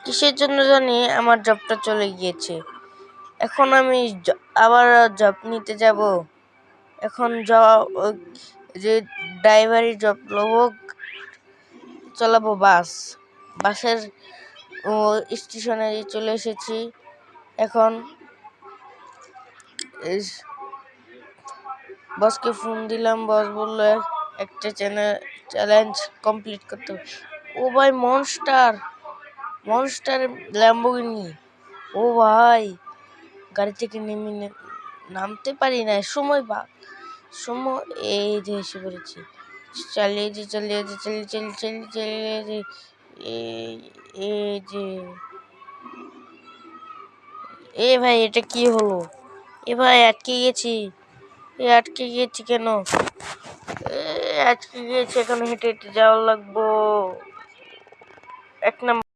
কিসের জন্য জানি আমার জবটা চলে গিয়েছে। এখন আমি আবার জব নিতে যাব। এখন যে ড্রাইভারি জব লবো, চালাবো বাসের স্টেশনে চলে এসেছি। এখন বসকে ফোন দিলাম, বস বললো একটা চ্যালেঞ্জ কমপ্লিট করতে হবে। ও ভাই, মনস্টার ল্যাম্বরগিনি। ও ভাই, গাড়ি থেকে নামতে পারি না, সময় এই যে এসে পড়েছি। চালিয়ে যে এই যে ভাই, এটা কি হলো? ভাই, আটকে গেছি কেন? আটকে গিয়েছে, এখন হেঁটে হেঁটে যাওয়া লাগবো। 1 নম্বর